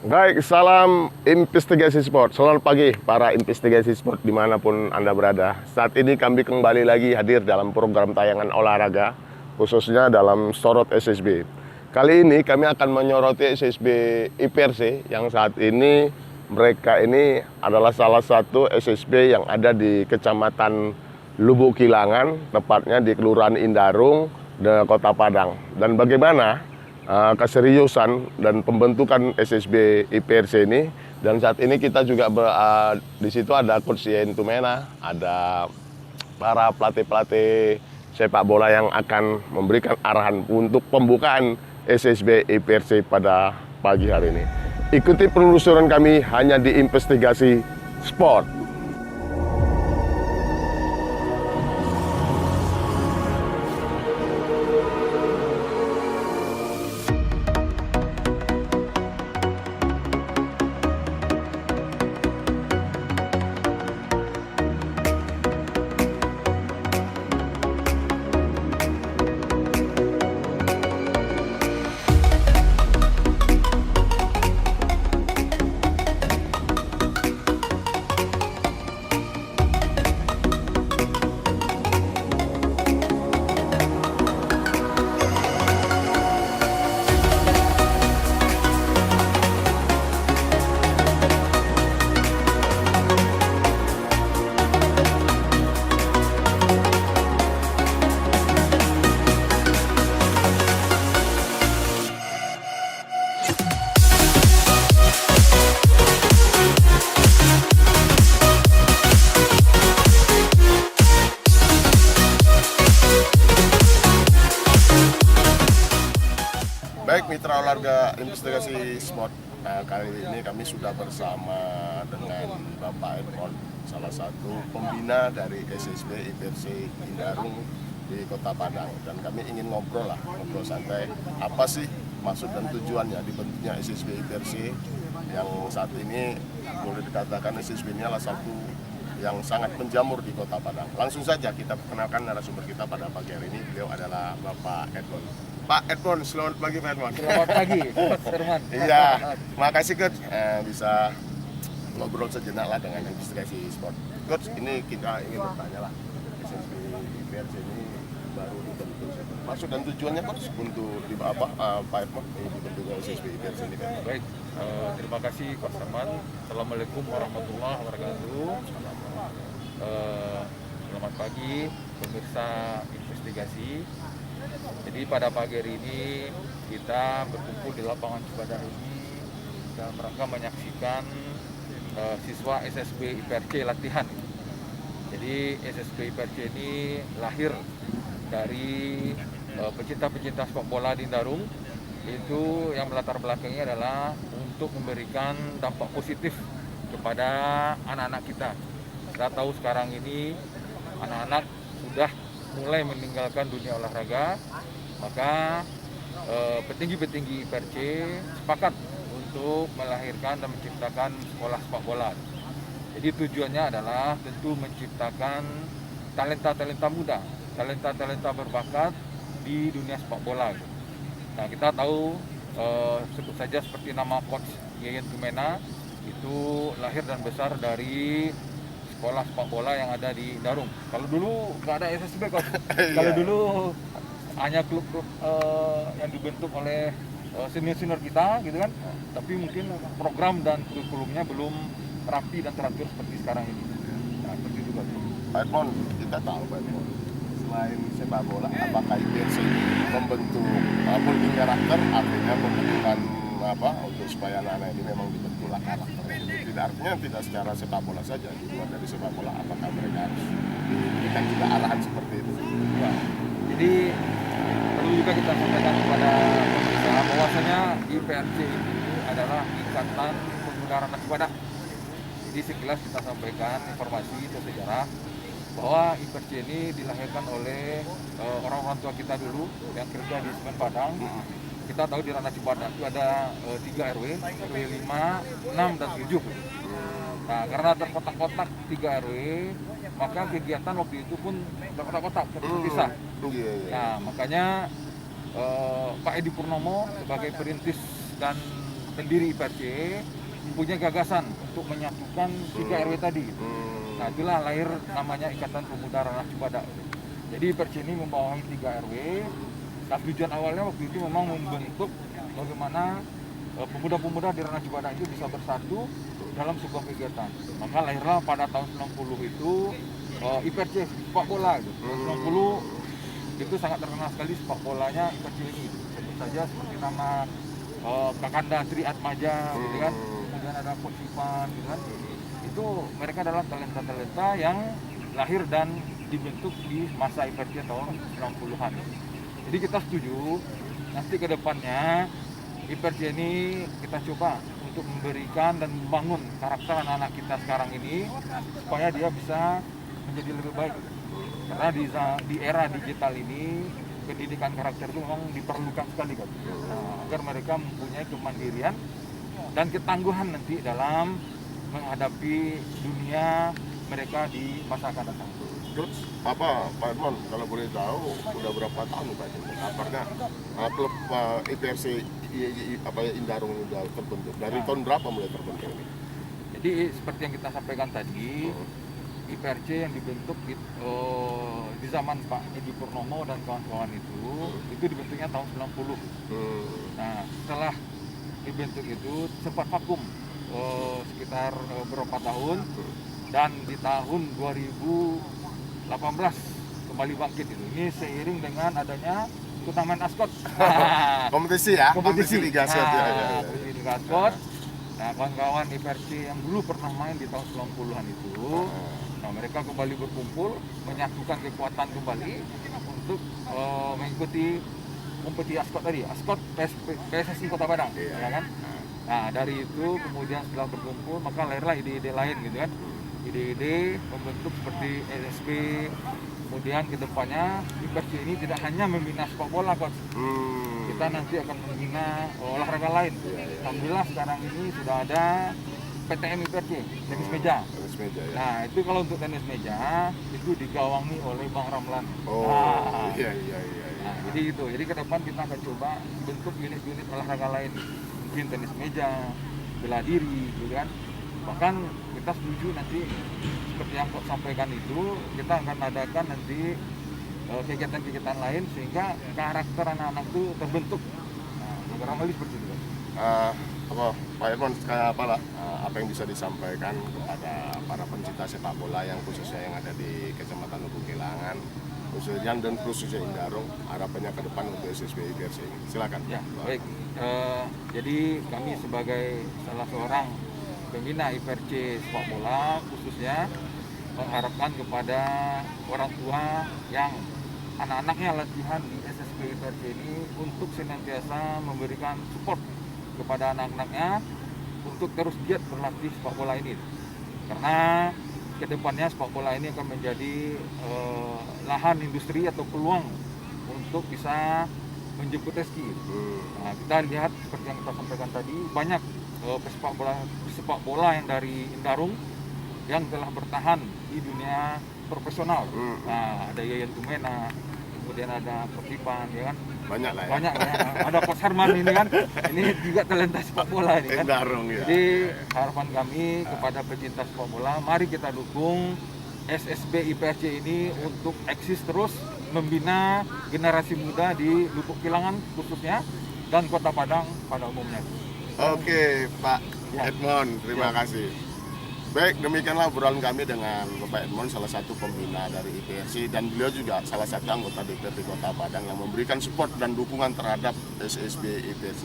Baik, salam investigasi sport. Selamat pagi para investigasi sport dimanapun Anda berada. Saat ini kami kembali lagi hadir dalam program tayangan olahraga, khususnya dalam Sorot SSB. Kali ini kami akan menyoroti SSB IPRC yang saat ini mereka ini adalah salah satu SSB yang ada di Kecamatan Lubuk Kilangan, tepatnya di Kelurahan Indarung, Kota Padang. Dan bagaimana keseriusan dan pembentukan SSB IPRC ini, dan saat ini kita juga di situ ada Coach Yen Tumena, ada para pelatih-pelatih sepak bola yang akan memberikan arahan untuk pembukaan SSB IPRC pada pagi hari ini. Ikuti penelusuran kami hanya di Investigasi Sport. Baik mitra olahraga investigasi sport, kali ini kami sudah bersama dengan Bapak Edmond, salah satu pembina dari SSB IPRC Indarung di Kota Padang. Dan kami ingin ngobrol santai, apa sih maksud dan tujuannya dibentuknya SSB IPRC yang saat ini boleh dikatakan SSB ini adalah satu yang sangat menjamur di Kota Padang. Langsung saja kita perkenalkan narasumber kita pada pagi hari ini, beliau adalah Bapak Edmond. Pak Edmond, selamat pagi Pak Edmond. Selamat pagi, Coach Herman. Iya, makasih Coach bisa ngobrol sejenak lah dengan investigasi sport. Coach, ini kita ingin bertanya lah, SSB IPRC ini baru dibentuk. Maksud dan tujuannya Coach untuk Pak Edmond ini dibentuknya SSB IPRC ini? Baik, terima kasih Coach Herman. Assalamualaikum warahmatullahi wabarakatuh. Selamat pagi pemirsa investigasi. Jadi pada pagi hari ini kita berkumpul di lapangan Cibadak ini dalam rangka menyaksikan siswa SSB IPRC latihan. Jadi SSB IPRC ini lahir dari pecinta-pecinta sepak bola di Indarung, itu yang melatar belakangnya adalah untuk memberikan dampak positif kepada anak-anak kita. Kita tahu sekarang ini anak-anak sudah mulai meninggalkan dunia olahraga, maka petinggi-petinggi IPRC sepakat untuk melahirkan dan menciptakan sekolah sepak bola. Jadi tujuannya adalah tentu menciptakan talenta-talenta muda, talenta-talenta berbakat di dunia sepak bola. Nah, kita tahu sebut saja seperti nama Coach Yen Tumena, itu lahir dan besar dari sekolah sepak bola yang ada di Indarung. Kalau dulu nggak ada SSB Coach. Kalau dulu hanya klub-klub yang dibentuk oleh senior-senior kita gitu kan. Tapi mungkin program dan kurikulumnya belum rapi dan teratur seperti sekarang ini. Nah, seperti itu Coach. Pak Edmond, kita tahu Pak Edmond, selain sepak bola, apakah IPRC membentuk building karakter, artinya pembentukan untuk supaya anak-anak ini memang dibentuklah karakternya. Tidak artinya tidak secara sepak bola saja, di luar dari sepak bola, apakah mereka harus diberikan juga arahan seperti itu? Ya, jadi perlu juga kita sampaikan kepada pemirsa bahwasanya IPRC ini adalah Ikatan Pemuda Rakyat Cibadak. Jadi sekilas kita sampaikan informasi atau sejarah bahwa IPRC ini dilahirkan oleh orang-orang tua kita dulu yang kerja di Semen Padang. Kita tahu di Ranah Cibadak itu ada 3 RW, RW 5, 6, dan 7. Nah, karena terkotak-kotak 3 RW, maka kegiatan waktu itu pun terkotak-kotak, terpisah. Nah, makanya Pak Edi Purnomo sebagai perintis dan pendiri IPRC mempunyai gagasan untuk menyatukan 3 RW tadi. Nah, itulah lahir namanya Ikatan Pemuda Ranah Cibadak. Jadi IPRC ini membawahi 3 RW. Nah, tujuan awalnya waktu itu memang membentuk bagaimana pemuda-pemuda di Ranah Cibadak itu bisa bersatu dalam sebuah kegiatan. Maka lahirlah pada tahun 90 itu IPRC sepak bola gitu. 90 itu sangat terkenal sekali sepak bolanya IPRC ini. Sebut saja seperti nama Kakanda Tri Atmaja, gitu kan. Kemudian ada Coach Ivan, gitu kan. Itu mereka adalah talenta-talenta yang lahir dan dibentuk di masa IPRC tahun 90-an. Jadi kita setuju nanti ke depannya IPRC ini kita coba untuk memberikan dan membangun karakter anak-anak kita sekarang ini supaya dia bisa menjadi lebih baik. Karena di era digital ini pendidikan karakter itu memang diperlukan sekali kan. Nah, agar mereka mempunyai kemandirian dan ketangguhan nanti dalam menghadapi dunia mereka di masa akan datang. Terus Pak Edmond, kalau boleh tahu udah berapa tahun Pak Edmond? Apakah klub IPRC Indarung ini udah terbentuk? Dari tahun berapa mulai terbentuk ini? Jadi seperti yang kita sampaikan tadi, IPRC yang dibentuk di zaman Pak Edi Purnomo dan kawan-kawan itu dibentuknya tahun 90. Nah, setelah dibentuk itu sempat vakum sekitar beberapa tahun, dan di tahun 2018 kembali bangkit itu. Ini seiring dengan adanya turnamen Ascot. Kompetisi ya? Kompetisi Liga Ascot ya. Kompetisi Liga Ascot. Nah, kawan-kawan IPRC yang dulu pernah main di tahun 90-an itu, nah mereka kembali berkumpul, menyatukan kekuatan kembali untuk mengikuti kompetisi Ascot tadi, Ascot PSSI Kota Padang, ya kan? Nah, dari itu kemudian setelah berkumpul maka lahirlah ide-ide lain gitu kan. Ide-ide membentuk seperti SSB, kemudian kedepannya IPRC ini tidak hanya membina sepak bola, Coach. Kita nanti akan membina olahraga lain. Alhamdulillah sekarang ini sudah ada PTM IPRC, tenis meja. Tenis meja ya. Nah, itu kalau untuk tenis meja itu digawangi oleh Bang Ramlan. Iya. Nah, jadi itu. Jadi ke depan kita akan coba bentuk unit-unit olahraga lain. Mungkin tenis meja, bela diri, gitu kan. Bahkan kita setuju nanti seperti yang Kok sampaikan itu, kita akan adakan nanti kegiatan-kegiatan lain sehingga karakter anak-anak itu terbentuk. Nah, barangkali seperti itu. Pak Edmond, apa yang bisa disampaikan kepada para pencinta sepak bola yang khususnya yang ada di Kecamatan Lubuk Kilangan, khususnya Indarung, harapannya ke depan untuk SSB IPRC ini? Silakan. Ya, baik. Jadi kami sebagai salah seorang pembina IPRC sepak bola khususnya mengharapkan kepada orang tua yang anak-anaknya latihan di SSB IPRC ini untuk senantiasa memberikan support kepada anak-anaknya untuk terus giat berlatih sepak bola ini. Karena kedepannya sepak bola ini akan menjadi lahan industri atau peluang untuk bisa menjemput rezeki. Nah, kita lihat seperti yang kita sampaikan tadi, banyak pesepak bola yang dari Indarung yang telah bertahan di dunia profesional. Nah, ada Yayan Tumena, kemudian ada Pertipan, ya kan? Banyak lah ya. Banyak ya. Ada Coach Herman ini kan. Ini juga talenta sepak bola ini kan. Indarung ya. Jadi harapan kami kepada pecinta sepak bola, mari kita dukung SSB IPRC ini untuk eksis terus membina generasi muda di Lubuk Kilangan khususnya dan Kota Padang pada umumnya. Oke, Pak Ya. Edmond, terima Ya. kasih. Baik, demikianlah obrolan kami dengan Bapak Edmond, salah satu pembina dari IPRC, dan beliau juga salah satu anggota DPRD Kota Padang yang memberikan support dan dukungan terhadap SSB IPRC.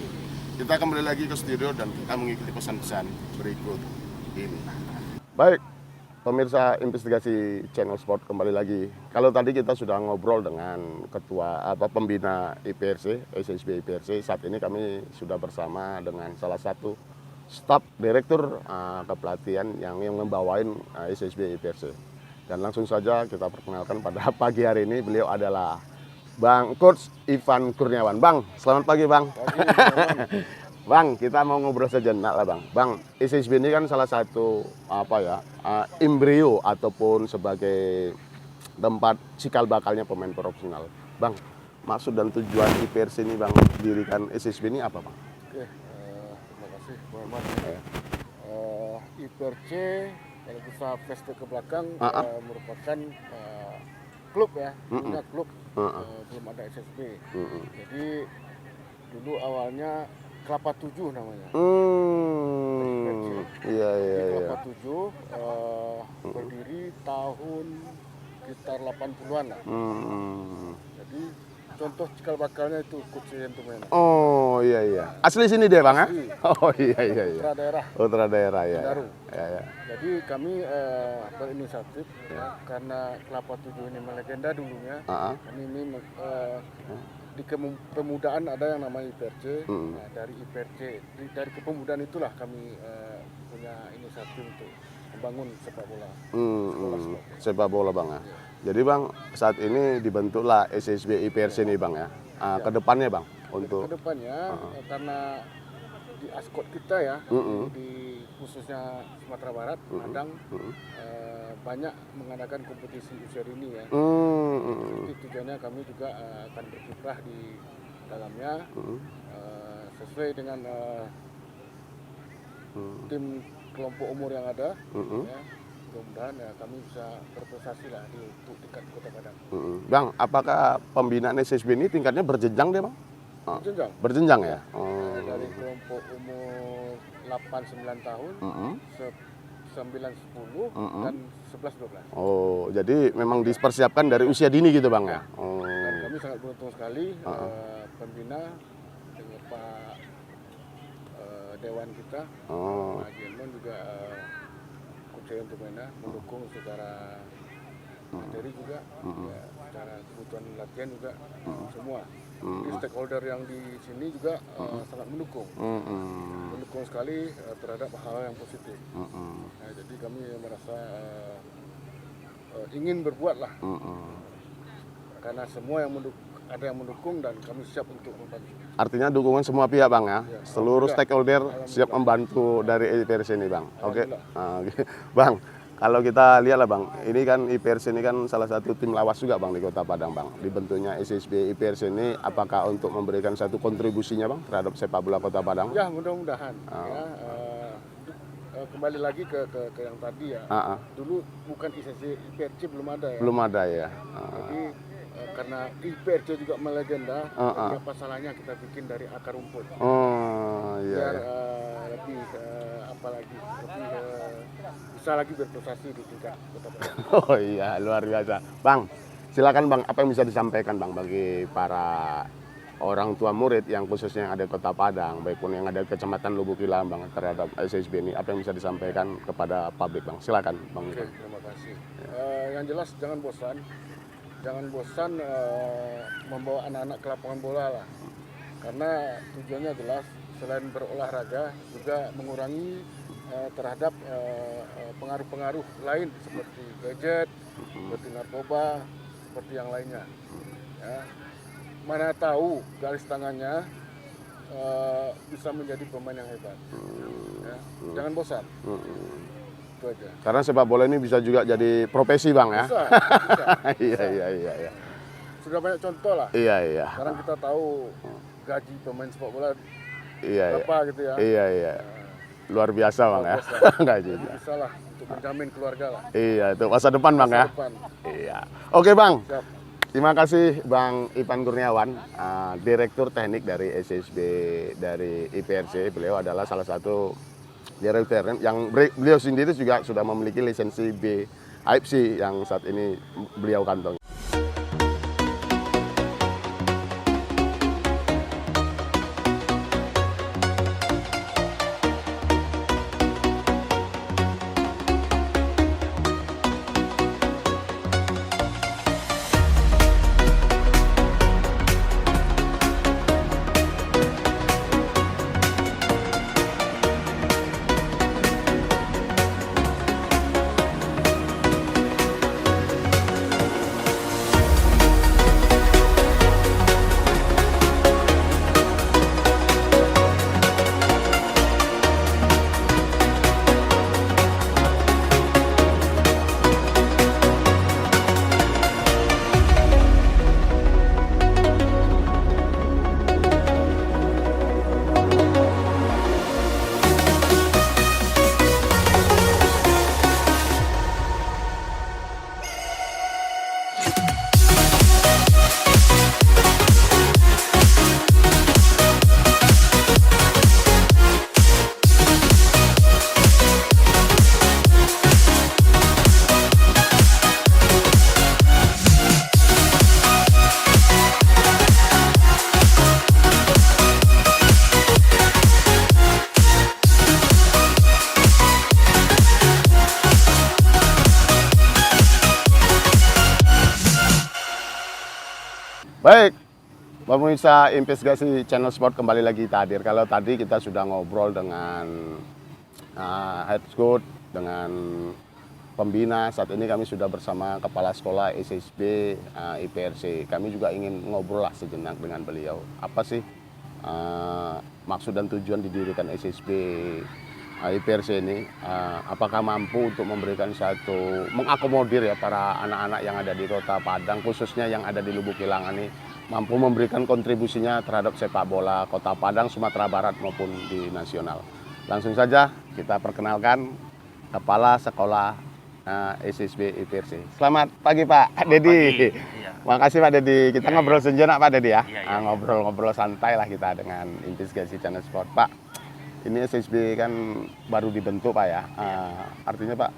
Kita kembali lagi ke studio dan kita mengikuti pesan-pesan berikut ini. Baik, pemirsa investigasi Channel Sport kembali lagi. Kalau tadi kita sudah ngobrol dengan pembina IPRC, SSB IPRC, saat ini kami sudah bersama dengan salah satu staf direktur kepelatihan yang membawain SSB IPRC. Dan langsung saja kita perkenalkan pada pagi hari ini, beliau adalah Bang Coach Ivan Kurniawan. Bang, selamat pagi Bang. Bang, kita mau ngobrol sejenak lah Bang. Bang, SSB ini kan salah satu embrio ataupun sebagai tempat cikal bakalnya pemain profesional. Bang, maksud dan tujuan IPRC ini Bang dirikan SSB ini apa Bang? Oke, terima kasih Mas. IPRC kalau bisa flashback ke belakang merupakan klub ya, punya klub, belum ada SSB. Jadi dulu awalnya Kelapa 7 namanya. Iya. Kelapa 7 berdiri tahun sekitar 80-an lah. Jadi contoh cikal bakalnya itu Coach Tumena. Oh iya. Asli sini dia bang ya? Asli. Oh iya. Putra daerah. Putra daerah ya. Baru. Ya. Jadi kami berinisiatif karena Kelapa 7 ini melegenda dulunya. Kami ini di kepemudaan ada yang namanya IPRC. Nah, dari IPRC, dari kepemudaan itulah kami punya inisiatif untuk membangun sepak bola. Sepak bola bang ya. Jadi bang saat ini dibentuklah SSB IPRC ini bang ya. Kedepannya bang untuk kedepannya karena di askot kita ya di khususnya Sumatera Barat, Padang banyak mengadakan kompetisi usia dini ya. Jadi tujuannya kami juga akan berkiprah di dalamnya sesuai dengan tim kelompok umur yang ada. Ya. Mudah-mudahan ya kami bisa berprestasi lah untuk tingkat Kota Padang. Bang, apakah pembinaan SSB ini tingkatnya berjenjang deh bang? Berjenjang. Berjenjang ya? Dari kelompok umur 8-9 tahun, 9-10 dan 11-12. Oh, jadi memang dipersiapkan dari usia dini gitu bang ya? Dan kami sangat beruntung sekali pembina dengan Pak Dewan kita, Pak Jenman juga Coach Tumena mendukung secara materi juga, ya, secara kebutuhan latihan juga semua. Jadi stakeholder yang di sini juga sangat mendukung sekali terhadap hal yang positif. Nah, jadi kami merasa ingin berbuat lah, karena semua yang ada yang mendukung dan kami siap untuk membantu. Artinya dukungan semua pihak bang ya, seluruh stakeholder siap membantu dari IPRC ini bang. Oke. Bang, kalau kita lihat lah bang, ini kan IPRC ini kan salah satu tim lawas juga bang di Kota Padang bang. Dibentuknya SSB IPRC ini apakah untuk memberikan satu kontribusinya bang terhadap sepak bola Kota Padang? Ya mudah-mudahan. Ya, kembali lagi ke yang tadi ya. Dulu bukan IPRC belum ada ya. Belum ada ya. Jadi karena IPRC juga melegenda, apa salahnya kita bikin dari akar rumput. Biar lebih apalagi lebih bisa lagi berprestasi di tingkat Kota Padang. Oh iya, luar biasa. Bang, silakan bang, apa yang bisa disampaikan bang bagi para orang tua murid yang khususnya yang ada di Kota Padang, baik pun yang ada di Kecamatan Lubuk Ilam bang terhadap SSB ini, apa yang bisa disampaikan kepada publik bang? Silakan bang. Oke, terima kasih. Yang jelas jangan bosan membawa anak-anak ke lapangan bola lah, karena tujuannya jelas selain berolahraga juga mengurangi terhadap pengaruh-pengaruh lain seperti gadget, seperti narkoba, seperti yang lainnya. Ya. Mana tahu garis tangannya bisa menjadi pemain yang hebat. Ya. Jangan bosan. Itu aja. Karena sepak bola ini bisa juga jadi profesi bang ya. Bisa. Iya. Sudah banyak contoh lah. Iya. Sekarang kita tahu gaji pemain sepak bola Iya. berapa gitu ya. Iya. Luar biasa bang ya. Gajinya. Bisa lah untuk menjamin keluarga lah. Iya, itu masa depan bang ya. Depan. Iya. Oke bang. Siap. Terima kasih Bang Ipan Kurniawan, Direktur Teknik dari SSB dari IPRC. Beliau adalah salah satu direktur yang beliau sendiri juga sudah memiliki lisensi B AFC yang saat ini beliau kantongi. Baik, pemirsa investigasi channel sport kembali lagi kita hadir. Kalau tadi kita sudah ngobrol dengan head coach, dengan pembina. Saat ini kami sudah bersama kepala sekolah SSB IPRC. Kami juga ingin ngobrol lah sejenak dengan beliau. Apa sih maksud dan tujuan didirikan SSB IPRC ini? Apakah mampu untuk memberikan satu mengakomodir ya para anak-anak yang ada di Kota Padang, khususnya yang ada di Lubuk Hilangan ini, mampu memberikan kontribusinya terhadap sepak bola Kota Padang, Sumatera Barat maupun di nasional. Langsung saja kita perkenalkan Kepala Sekolah SSB IPRC. Selamat pagi Pak Dedi. Iya. Makasih Pak Dedi. Kita ngobrol sejenak Pak Dedi ya. Iya. Ngobrol-ngobrol santai lah kita dengan investigasi channel sport. Pak, ini SSB kan baru dibentuk Pak ya. Artinya Pak,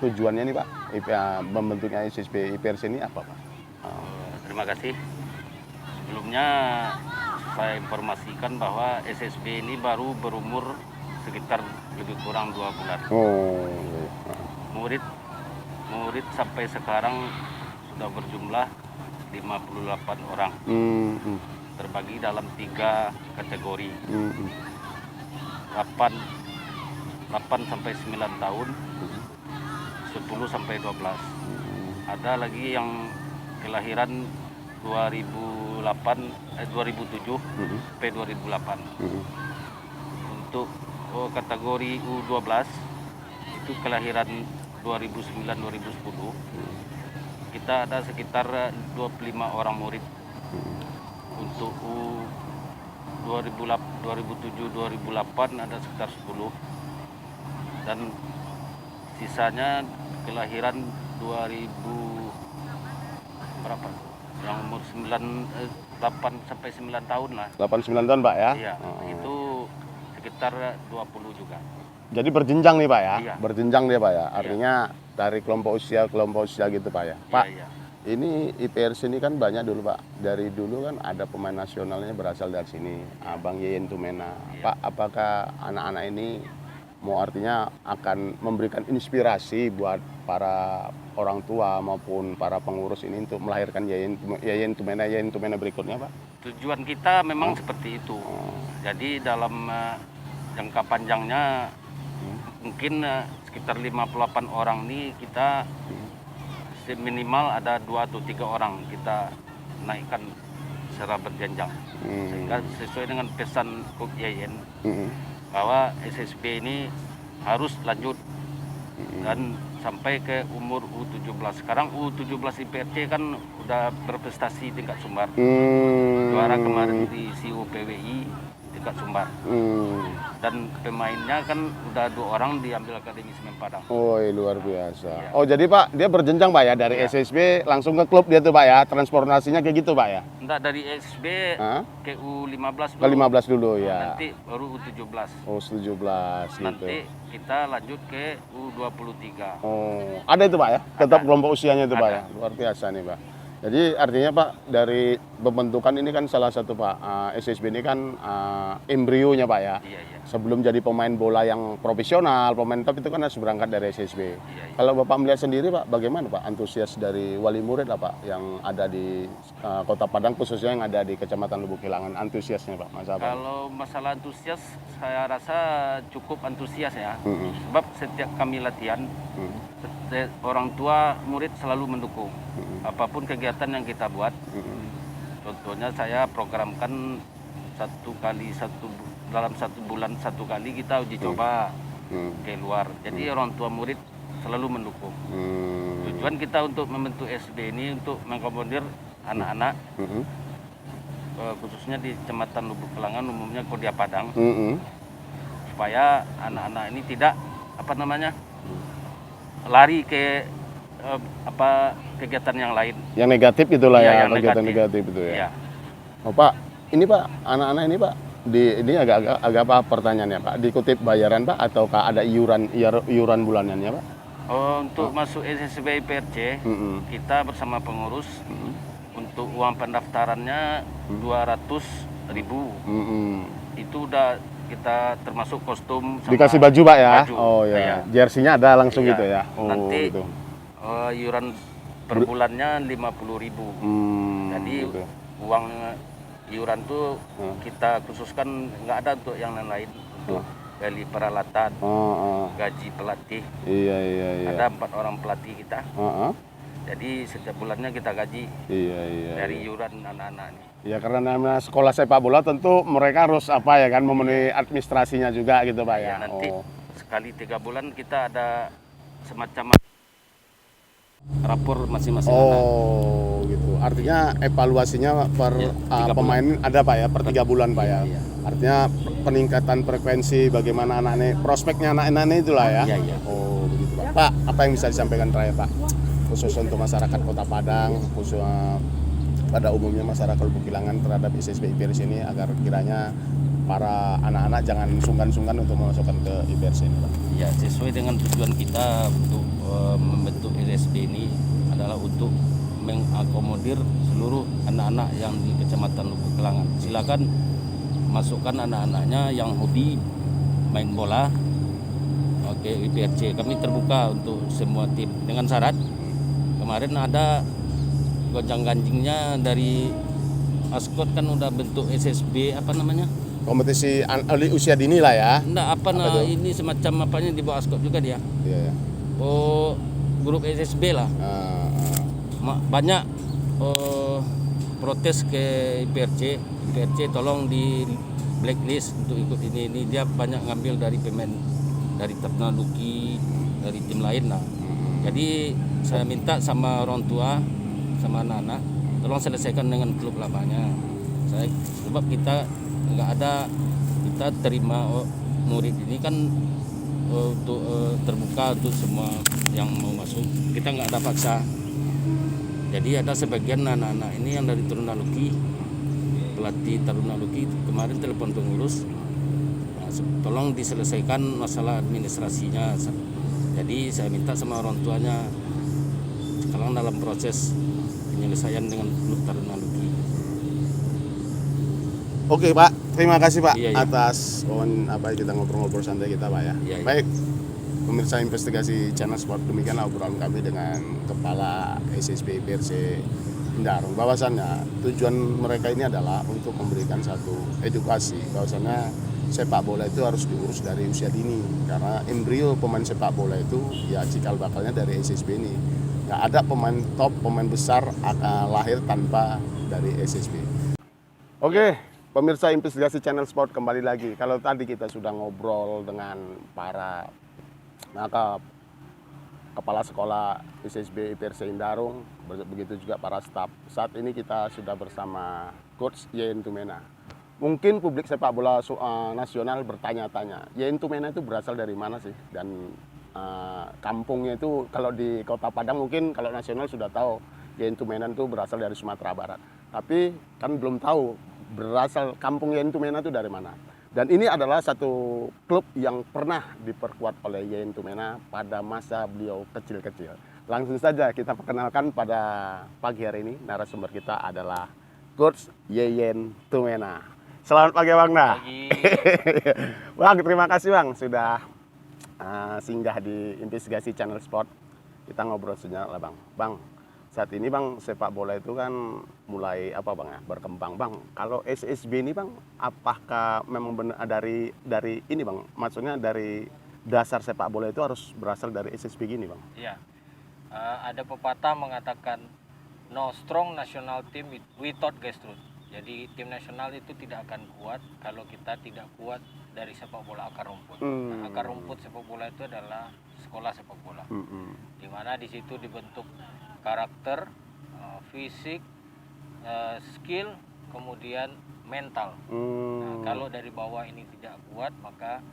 tujuannya nih Pak, membentuknya SSB IPRC ini apa Pak? Terima kasih. Sebelumnya saya informasikan bahwa SSB ini baru berumur sekitar lebih kurang 2 bulan. Oh. Murid sampai sekarang sudah berjumlah 58 orang. Terbagi dalam 3 kategori. 8 sampai 9 tahun, 10 sampai 12. Ada lagi yang kelahiran 2007 sampai 2008. Untuk kategori U12 itu kelahiran 2009-2010. Kita ada sekitar 25 orang murid. Untuk U2007-2008 ada sekitar 10. Dan sisanya kelahiran 2000 berapa? Yang umur 8 sampai 9 tahun lah. 8-9 tahun Pak ya? Iya, itu sekitar 20 juga. Jadi berjenjang nih Pak ya? Iya. Berjenjang dia Pak ya? Artinya dari kelompok usia gitu Pak ya? Pak, Iya. ini IPRC ini kan banyak dulu Pak. Dari dulu kan ada pemain nasionalnya berasal dari sini, Abang Yeyen Tumena. Iya. Pak, apakah anak-anak ini mau artinya akan memberikan inspirasi buat para orang tua maupun para pengurus ini untuk melahirkan Yeyen Tumena berikutnya Pak? Tujuan kita memang seperti itu. Jadi dalam jangka panjangnya mungkin sekitar 58 orang ini kita minimal ada 2 atau 3 orang kita naikkan secara berjenjang. Sehingga sesuai dengan pesan Coach Yeyen bahwa SSB ini harus lanjut dan sampai ke umur U17. Sekarang U17 IPRC kan udah berprestasi tingkat Sumbar. Juara kemarin di CUPWI tingkat Sumbar. Dan pemainnya kan udah 2 orang diambil Akademi Semen Padang. Oh, luar biasa. Iya. Oh, jadi Pak, dia berjenjang Pak ya dari Iya. SSB langsung ke klub dia tuh Pak ya. Transportasinya kayak gitu Pak ya. Enggak, dari SSB Hah? ke U15 Ke 15 dulu ya. Nanti baru U17. Oh, 17 gitu. Nanti kita lanjut ke U23. Oh, ada itu Pak ya? Tetap Ada. kelompok usianya itu Pak Ada. ya? Luar biasa nih Pak. Jadi artinya Pak, dari pembentukan ini kan salah satu Pak, SSB ini kan embrionya Pak ya. Iya, iya. Sebelum jadi pemain bola yang profesional, pemain top itu kan harus berangkat dari SSB. Iya. Kalau Bapak melihat sendiri Pak, bagaimana Pak antusias dari wali murid lah Pak yang ada di Kota Padang, khususnya yang ada di Kecamatan Lubuk Hilangan, antusiasnya Pak, Mas Abang? Kalau masalah antusias, saya rasa cukup antusias ya. Sebab setiap kami latihan, orang tua murid selalu mendukung. Apapun kegiatan yang kita buat, contohnya saya programkan dalam 1 bulan 1 kali kita uji coba ke luar. Jadi orang tua murid selalu mendukung. Tujuan kita untuk membentuk SSB ini untuk mengakomodir anak-anak, khususnya di Kecamatan Lubuk Hilangan, umumnya Kodia Padang, supaya anak-anak ini tidak lari ke kegiatan yang lain. Yang negatif itulah Iya, ya, yang kegiatan negatif. negatif itu ya. Iya. Oh Pak, ini Pak, anak-anak ini Pak, ini agak apa pertanyaannya Pak? Dikutip bayaran Pak, ataukah ada iuran bulanannya Pak? Untuk masuk SSB IPRC, kita bersama pengurus untuk uang pendaftarannya 200.000. Itu udah kita termasuk kostum sama Dikasih baju Pak ya? baju. Oh ya, Iya. jersey-nya ada langsung Iya. gitu ya? Oh, Nanti gitu. iuran Per bulannya 50.000. Jadi gitu. uang iuran tuh kita khususkan, nggak ada untuk yang lain, untuk beli peralatan, gaji pelatih. Iya, iya, iya. Ada 4 orang pelatih kita. Heeh. Jadi setiap bulannya kita gaji Iya, iya. dari iuran anak-anak ini. Ya karena namanya sekolah sepak bola tentu mereka harus apa ya kan memenuhi administrasinya juga gitu Pak ya. Ya, nanti Oh. sekali 3 bulan kita ada semacam rapor masing-masing anak. Oh gitu. Artinya evaluasinya per Ya, 3 pemain ada Pak ya per 3 bulan Pak ya. Iya. Artinya peningkatan frekuensi bagaimana anak-anak prospeknya anak-anak itulah ya. Iya, iya. Oh begitu Pak. Pak, apa yang bisa disampaikan terakhir Pak? Khusus untuk masyarakat Kota Padang, khusus pada umumnya masyarakat Bukilangan terhadap SSB IPRC ini agar kiranya para anak-anak jangan sungkan-sungkan untuk memasukkan ke IPRC ini Pak. Ya, sesuai dengan tujuan kita untuk membentuk SSB ini adalah untuk mengakomodir seluruh anak-anak yang di Kecamatan Lubuk Kelangan. Silakan masukkan anak-anaknya yang hobi main bola. Oke, IPRC kami terbuka untuk semua tim dengan syarat kemarin ada gonjang-ganjingnya dari Askot kan udah bentuk SSB apa namanya? Kompetisi usia dini lah ya. Enggak ini semacam apanya di bawah Askot juga dia. Iya, ya. Oh, grup SSB lah. Banyak protes ke IPRC tolong di blacklist untuk ikut ini dia banyak ngambil dari pemain dari Taruna Luki, dari tim lain lah. Jadi saya minta sama orang tua sama anak-anak tolong selesaikan dengan klub lamanya. Sebab kita nggak ada, kita terima murid ini kan untuk terbuka untuk semua yang mau masuk, kita nggak ada paksa. Jadi ada sebagian anak-anak ini yang dari Taruna Luki, pelatih Taruna Luki kemarin telepon pengurus, tolong diselesaikan masalah administrasinya. Jadi saya minta sama orang tuanya sekarang dalam proses penyelesaian dengan klub Taruna Luki. Oke Pak, terima kasih Pak Iya, iya. atas kita ngobrol-ngobrol santai kita Pak ya. Iya, iya. Baik, pemirsa investigasi Channel Sport, demikianlah obrolan kami dengan Kepala SSB IPRC Indarung. Bahwasannya tujuan mereka ini adalah untuk memberikan satu edukasi bahwasannya sepak bola itu harus diurus dari usia dini karena embrio pemain sepak bola itu ya cikal bakalnya dari SSB ini. Nggak ada pemain top, pemain besar akan lahir tanpa dari SSB. Oke, pemirsa investigasi Channel Sport kembali lagi. Kalau tadi kita sudah ngobrol dengan para kepala sekolah SSB IPRC Indarung, begitu juga para staf. Saat ini kita sudah bersama Coach Yeyen Tumena. Mungkin publik sepak bola nasional bertanya-tanya, Yeyen Tumena itu berasal dari mana sih? Dan kampungnya itu kalau di Kota Padang mungkin kalau nasional sudah tahu Yeyen Tumena itu berasal dari Sumatera Barat. Tapi kan belum tahu berasal kampung Yeyen Tumena itu dari mana. Dan ini adalah satu klub yang pernah diperkuat oleh Yeyen Tumena pada masa beliau kecil-kecil. Langsung saja kita perkenalkan pada pagi hari ini narasumber kita adalah Coach Yeyen Tumena. Selamat pagi Bang Nah. Pagi. Bang, terima kasih Bang sudah singgah di investigasi Channel Sport. Kita ngobrol sejenak lah Bang. Bang, saat ini Bang sepak bola itu kan mulai berkembang Bang. Kalau SSB ini Bang, apakah memang benar dari ini Bang? Maksudnya dari dasar sepak bola itu harus berasal dari SSB gini Bang? Ya, ada pepatah mengatakan no strong national team without grassroots. Jadi tim nasional itu tidak akan kuat kalau kita tidak kuat dari sepak bola akar rumput. Nah, akar rumput sepak bola itu adalah sekolah sepak bola, di mana di situ dibentuk karakter, fisik, skill, kemudian mental. Nah, kalau dari bawah ini tidak kuat, maka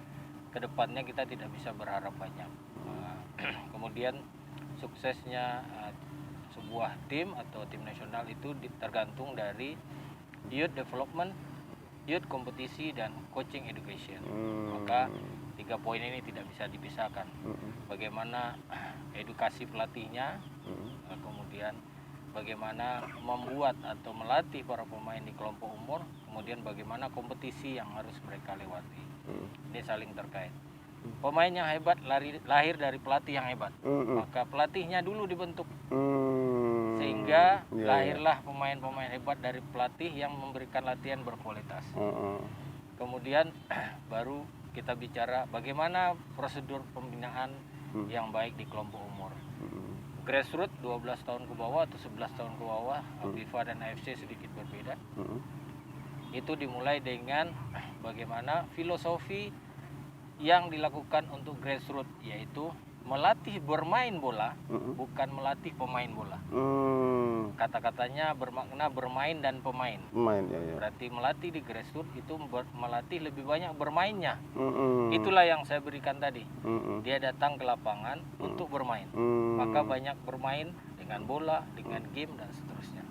kedepannya kita tidak bisa berharap banyak. Kemudian suksesnya sebuah tim atau tim nasional itu tergantung dari youth development, youth kompetisi, dan coaching education. Maka 3 poin ini tidak bisa dipisahkan. Bagaimana edukasi pelatihnya, kemudian bagaimana membuat atau melatih para pemain di kelompok umur, kemudian bagaimana kompetisi yang harus mereka lewati. Ini saling terkait. Pemain yang hebat lahir dari pelatih yang hebat. Maka pelatihnya dulu dibentuk. Sehingga Iya, lahirlah pemain-pemain hebat dari pelatih yang memberikan latihan berkualitas. Kemudian baru kita bicara bagaimana prosedur pembinaan yang baik di kelompok umur. Grassroots 12 tahun ke bawah atau 11 tahun ke bawah, FIFA dan AFC sedikit berbeda. Itu dimulai dengan bagaimana filosofi yang dilakukan untuk grassroots, yaitu melatih bermain bola, bukan melatih pemain bola. Kata-katanya bermakna bermain dan pemain. Main ya. Berarti melatih di grassroots itu melatih lebih banyak bermainnya. Itulah yang saya berikan tadi. Dia datang ke lapangan untuk bermain. Maka banyak bermain dengan bola, dengan game dan seterusnya.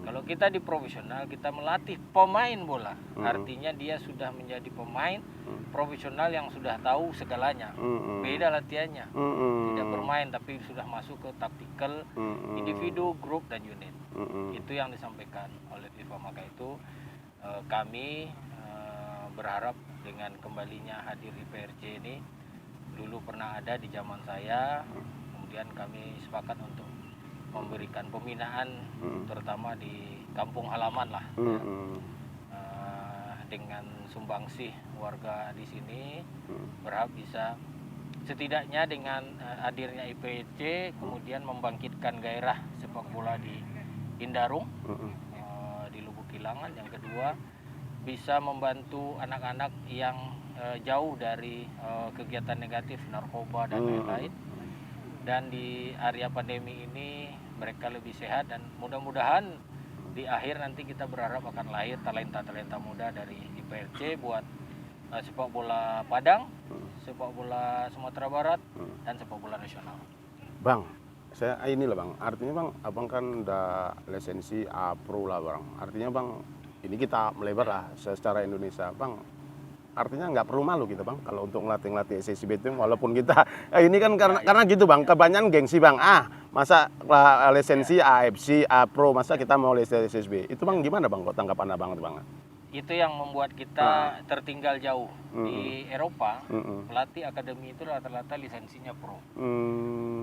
Kalau kita di profesional, kita melatih pemain bola. Artinya dia sudah menjadi pemain profesional yang sudah tahu segalanya. Beda latihannya. Tidak bermain tapi sudah masuk ke taktikal, individu, grup dan unit. Itu yang disampaikan oleh FIFA. Maka itu kami berharap dengan kembalinya hadir IPRC ini, dulu pernah ada di zaman saya, kemudian kami sepakat untuk memberikan pembinaan terutama di kampung halaman lah, dengan sumbangsih warga di sini. Berharap bisa setidaknya dengan hadirnya IPRC kemudian membangkitkan gairah sepak bola di Indarung, di Lubuk Kilangan. Yang kedua, bisa membantu anak-anak yang jauh dari kegiatan negatif narkoba dan lain-lain. Dan di area pandemi ini mereka lebih sehat, dan mudah-mudahan di akhir nanti kita berharap akan lahir talenta-talenta muda dari IPRC buat sepak bola Padang, sepak bola Sumatera Barat, dan sepak bola nasional. Bang, saya inilah bang, artinya bang, abang kan udah lisensi A Pro lah bang. Artinya bang, ini kita melebar lah secara Indonesia bang. Artinya nggak perlu malu kita bang kalau untuk ngelatih SSB itu, walaupun kita ini kan karena gitu bang, kebanyakan gengsi bang. Masa lisensi AFC, A Pro, masa kita mau lisensi SSB? Itu bang gimana bang, kok tanggapan abang itu bang? Itu yang membuat kita tertinggal jauh. Di Eropa, pelatih akademi itu rata-rata lisensinya pro.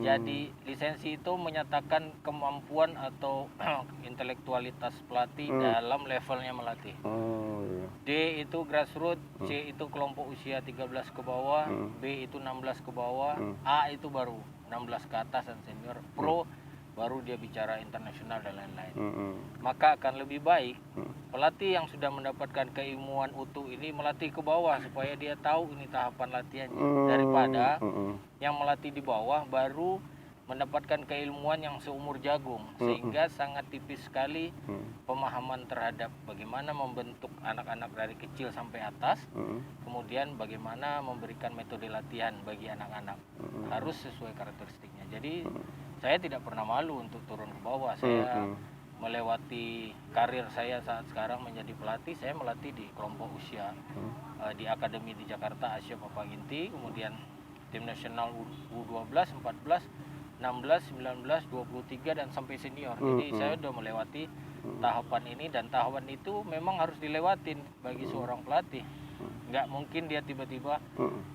Jadi lisensi itu menyatakan kemampuan atau intelektualitas pelatih dalam levelnya melatih. D itu grassroots, C itu kelompok usia 13 ke bawah, B itu 16 ke bawah, A itu baru 16 ke atas dan senior. Pro baru dia bicara internasional dan lain-lain. Maka akan lebih baik pelatih yang sudah mendapatkan keilmuan utuh ini melatih ke bawah supaya dia tahu ini tahapan latihannya, daripada yang melatih di bawah baru mendapatkan keilmuan yang seumur jagung, sehingga sangat tipis sekali pemahaman terhadap bagaimana membentuk anak-anak dari kecil sampai atas, kemudian bagaimana memberikan metode latihan bagi anak-anak, harus sesuai karakteristiknya. Jadi saya tidak pernah malu untuk turun ke bawah. Saya melewati karir saya saat sekarang menjadi pelatih, saya melatih di kelompok usia, di akademi di Jakarta, Asia Papa Ginti, kemudian tim nasional U12, 14, 16, 19, 23 dan sampai senior. Jadi saya sudah melewati tahapan ini, dan tahapan itu memang harus dilewatin bagi seorang pelatih. Nggak mungkin dia tiba-tiba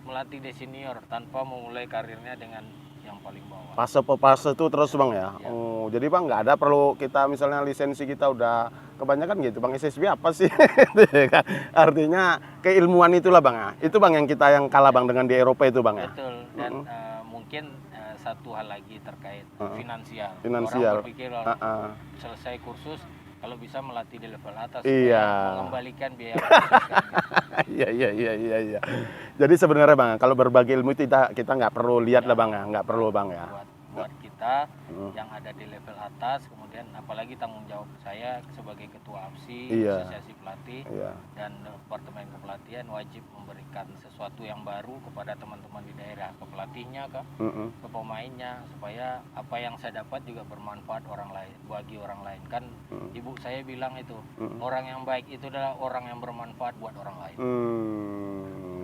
melatih di senior tanpa memulai karirnya dengan yang paling bawah. Fase per fase itu terus bang ya. Oh, jadi bang nggak ada perlu kita misalnya lisensi kita udah kebanyakan gitu bang, SSB apa sih? Artinya keilmuan itulah bang ya. Itu bang yang kita yang kalah bang dengan di Eropa itu bang ya. Betul. Dan mungkin satu hal lagi terkait finansial. Finansial. Orang berpikir selesai kursus kalau bisa melatih di level atas, mengembalikan biaya kursus. Iya. Jadi sebenarnya bang, kalau berbagi ilmu kita nggak perlu lihat lah bang ya, nggak perlu bang ya. Buat kita yang ada di level atas, kemudian apalagi tanggung jawab saya sebagai ketua APSI, Asosiasi Pelatih, dan Departemen Kepelatihan wajib memberikan sesuatu yang baru kepada teman-teman di daerah, ke pelatihnya, ke pemainnya, supaya apa yang saya dapat juga bermanfaat bagi orang lain. Kan ibu saya bilang itu, orang yang baik itu adalah orang yang bermanfaat buat orang lain.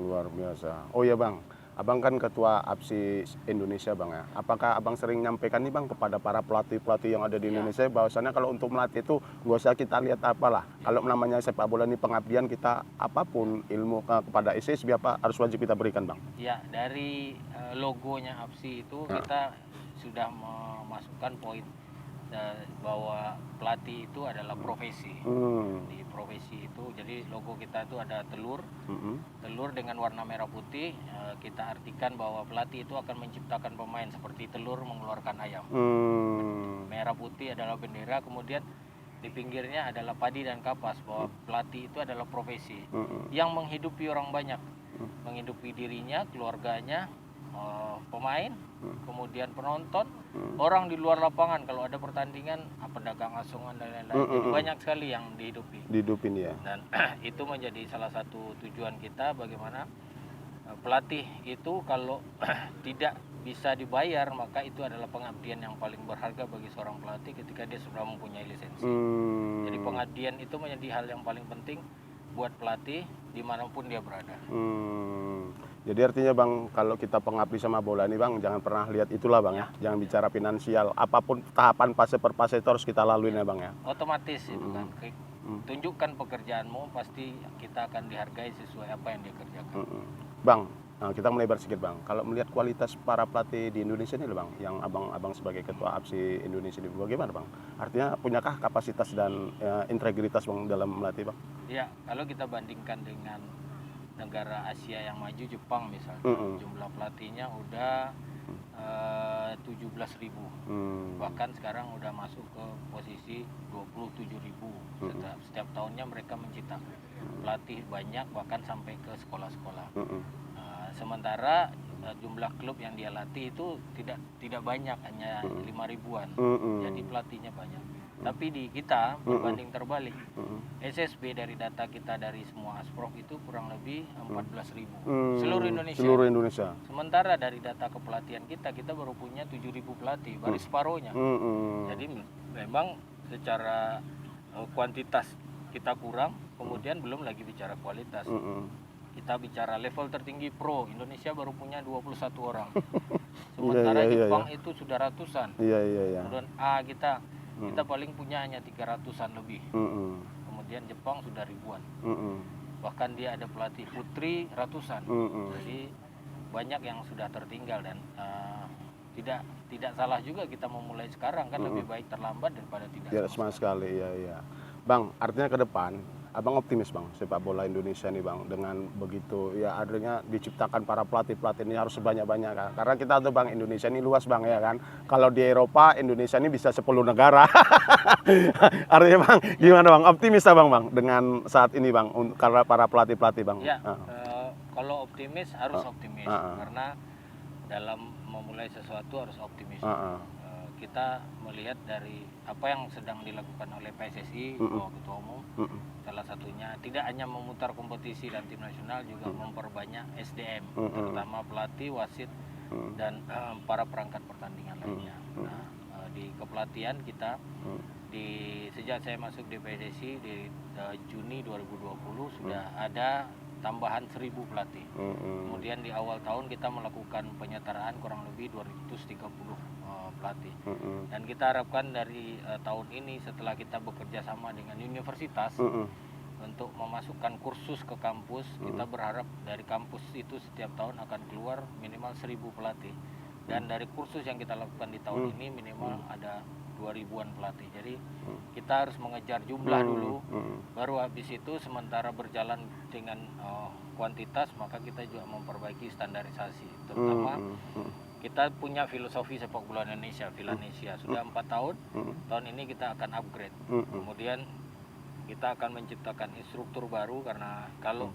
Luar biasa. Oh ya bang, abang kan ketua APSI Indonesia bang ya. Apakah abang sering nyampaikan nih bang kepada para pelatih-pelatih yang ada di Indonesia, bahwasannya kalau untuk melatih itu gak usah kita lihat apalah. Kalau namanya sepak bola ini pengabdian, kita apapun ilmu kepada SSB apa harus wajib kita berikan bang? Ya, dari logonya APSI itu kita sudah memasukkan poin bahwa pelatih itu adalah profesi. Di profesi itu, jadi logo kita itu ada telur, telur dengan warna merah putih. Kita artikan bahwa pelatih itu akan menciptakan pemain seperti telur mengeluarkan ayam. Merah putih adalah bendera, kemudian di pinggirnya adalah padi dan kapas, bahwa pelatih itu adalah profesi yang menghidupi orang banyak, menghidupi dirinya, keluarganya, pemain, kemudian penonton, orang di luar lapangan kalau ada pertandingan, pedagang asongan dan lain-lain. Jadi banyak sekali yang Dihidupin ya. dan itu menjadi salah satu tujuan kita, bagaimana pelatih itu kalau tidak bisa dibayar, maka itu adalah pengabdian yang paling berharga bagi seorang pelatih ketika dia sudah mempunyai lisensi. Jadi pengabdian itu menjadi hal yang paling penting buat pelatih dimanapun dia berada. Jadi artinya Bang, kalau kita pengabdi sama bola ini Bang, jangan pernah lihat itulah Bang ya. Jangan bicara finansial, apapun tahapan fase per fase itu harus kita laluin ya Bang ya. Otomatis itu kan, tunjukkan pekerjaanmu, pasti kita akan dihargai sesuai apa yang dia kerjakan. Bang, nah kita melebar sedikit Bang. Kalau melihat kualitas para pelatih di Indonesia ini loh Bang, yang abang sebagai ketua APSI Indonesia ini, bagaimana Bang? Artinya punyakah kapasitas dan integritas Bang dalam melatih Bang? Ya, kalau kita bandingkan dengan negara Asia yang maju, Jepang misalnya, jumlah pelatihnya udah 17.000, bahkan sekarang udah masuk ke posisi 27.000. Setiap tahunnya mereka mencetak pelatih banyak, bahkan sampai ke sekolah-sekolah. Sementara jumlah klub yang dia latih itu tidak banyak, hanya 5.000-an. Jadi pelatihnya banyak. Tapi di kita berbanding terbalik. SSB dari data kita dari semua asprof itu kurang lebih 14.000 seluruh Indonesia. Seluruh Indonesia. Sementara dari data kepelatihan kita baru punya 7.000 pelatih, baru separuhnya. Jadi memang secara kuantitas kita kurang, kemudian belum lagi bicara kualitas. Kita bicara level tertinggi pro, Indonesia baru punya 21 orang. Sementara Jepang itu sudah ratusan. Kemudian A kita paling punya hanya 300-an lebih. Kemudian Jepang sudah ribuan. Bahkan dia ada pelatih putri ratusan. Jadi banyak yang sudah tertinggal, dan tidak salah juga kita memulai sekarang, kan lebih baik terlambat daripada tidak sama sekali. Iya. Bang, artinya ke depan Abang optimis Bang sepak bola Indonesia nih Bang, dengan begitu ya adanya diciptakan para pelatih ini harus sebanyak-banyak kan. Karena kita tahu Bang, Indonesia ini luas Bang ya kan. Kalau di Eropa, Indonesia ini bisa 10 negara. Artinya Bang, gimana Bang? Optimis Bang dengan saat ini Bang karena para pelatih Bang? Ya, kalau optimis harus optimis, karena dalam memulai sesuatu harus optimis. Kita melihat dari apa yang sedang dilakukan oleh PSSI, Ketua Umum, salah satunya tidak hanya memutar kompetisi dan tim nasional, juga memperbanyak SDM, terutama pelatih, wasit, dan para perangkat pertandingan lainnya. Nah, di kepelatihan kita, sejak saya masuk di PSSI di Juni 2020 sudah ada tambahan 1.000 pelatih. Kemudian di awal tahun kita melakukan penyetaraan kurang lebih 230 pelatih. Dan kita harapkan dari tahun ini, setelah kita bekerja sama dengan universitas untuk memasukkan kursus ke kampus, kita berharap dari kampus itu setiap tahun akan keluar minimal 1.000 pelatih. Dan dari kursus yang kita lakukan di tahun ini minimal ada 2.000-an pelatih. Jadi kita harus mengejar jumlah dulu, baru habis itu sementara berjalan dengan kuantitas, maka kita juga memperbaiki standarisasi. Terutama kita punya filosofi sepak bola Indonesia, Vilanesia, sudah 4 tahun. Tahun ini kita akan upgrade. Kemudian kita akan menciptakan instruktur baru, karena kalau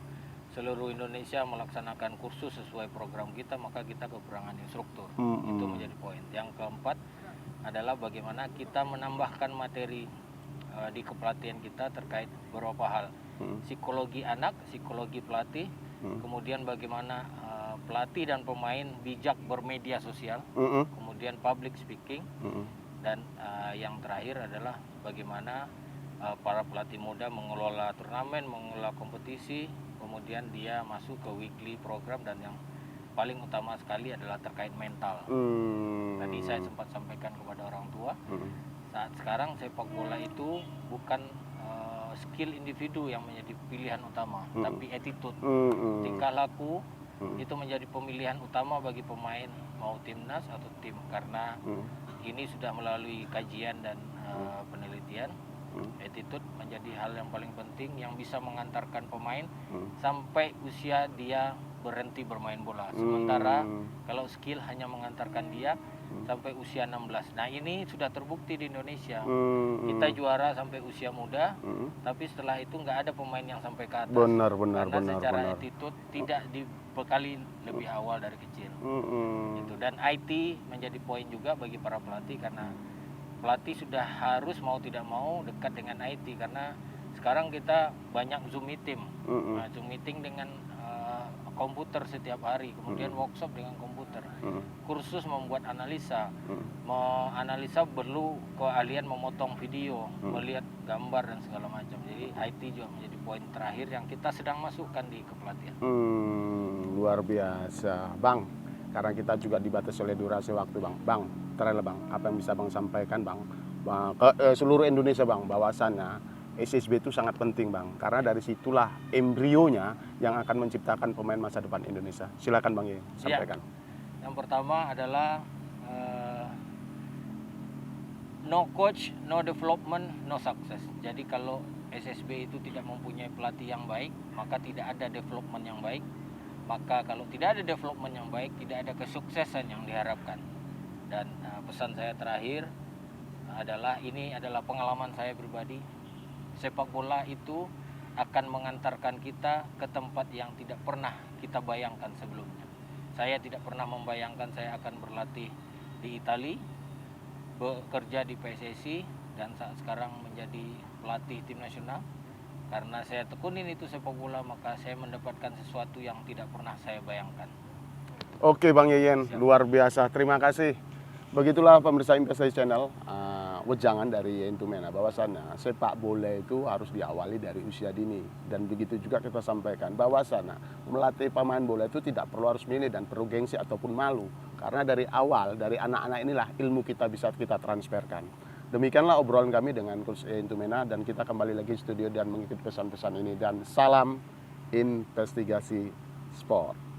seluruh Indonesia melaksanakan kursus sesuai program kita, maka kita kekurangan instruktur. Itu menjadi poin. Yang keempat adalah bagaimana kita menambahkan materi di kepelatihan kita terkait beberapa hal. Psikologi anak, psikologi pelatih, kemudian bagaimana pelatih dan pemain bijak bermedia sosial, kemudian public speaking, dan yang terakhir adalah bagaimana para pelatih muda mengelola turnamen, mengelola kompetisi, kemudian dia masuk ke weekly program, dan yang paling utama sekali adalah terkait mental. Tadi saya sempat sampaikan kepada orang tua, saat sekarang sepak bola itu bukan skill individu yang menjadi pilihan utama, tapi attitude, tingkah laku itu menjadi pemilihan utama bagi pemain, mau timnas atau tim, karena ini sudah melalui kajian dan penelitian. Attitude menjadi hal yang paling penting yang bisa mengantarkan pemain sampai usia dia berhenti bermain bola. Sementara kalau skill hanya mengantarkan dia sampai usia 16. Nah, ini sudah terbukti di Indonesia. Kita juara sampai usia muda, tapi setelah itu nggak ada pemain yang sampai ke atas. Benar. Karena secara attitude tidak dibekali lebih awal dari kecil. Gitu. Dan IT menjadi poin juga bagi para pelatih karena pelatih sudah harus mau tidak mau dekat dengan IT karena sekarang kita banyak Zoom meeting. Nah, Zoom meeting dengan komputer setiap hari, kemudian workshop dengan komputer. Kursus membuat analisa. Menganalisa perlu keahlian memotong video, melihat gambar dan segala macam. Jadi IT juga menjadi poin terakhir yang kita sedang masukkan di kepelatihan. Luar biasa, Bang. Karena kita juga dibatasi oleh durasi waktu, Bang. Terakhir, Bang, apa yang bisa Bang sampaikan, Bang, ke seluruh Indonesia, Bang, bahwasannya SSB itu sangat penting, Bang. Karena dari situlah embrionya yang akan menciptakan pemain masa depan Indonesia. Silakan, Bang, sampaikan. Ya. Yang pertama adalah no coach, no development, no success. Jadi kalau SSB itu tidak mempunyai pelatih yang baik, maka tidak ada development yang baik. Maka kalau tidak ada development yang baik, tidak ada kesuksesan yang diharapkan. Dan pesan saya terakhir adalah ini adalah pengalaman saya pribadi. Sepak bola itu akan mengantarkan kita ke tempat yang tidak pernah kita bayangkan sebelumnya. Saya tidak pernah membayangkan saya akan berlatih di Italia, bekerja di PSSI, dan saat sekarang menjadi pelatih tim nasional. Karena saya tekunin itu sepak bola, maka saya mendapatkan sesuatu yang tidak pernah saya bayangkan. Oke, Bang Yeyen, luar biasa. Terima kasih. Begitulah pemirsa Investasi Channel, wejangan dari Yeyen Tumena, bahwasannya sepak bola itu harus diawali dari usia dini. Dan begitu juga kita sampaikan bahwasannya melatih pemain bola itu tidak perlu harus milih dan perlu gengsi ataupun malu. Karena dari awal, dari anak-anak inilah ilmu kita bisa kita transferkan. Demikianlah obrolan kami dengan Coach Yeyen Tumena, dan kita kembali lagi di studio dan mengikuti pesan-pesan ini. Dan salam investigasi sport.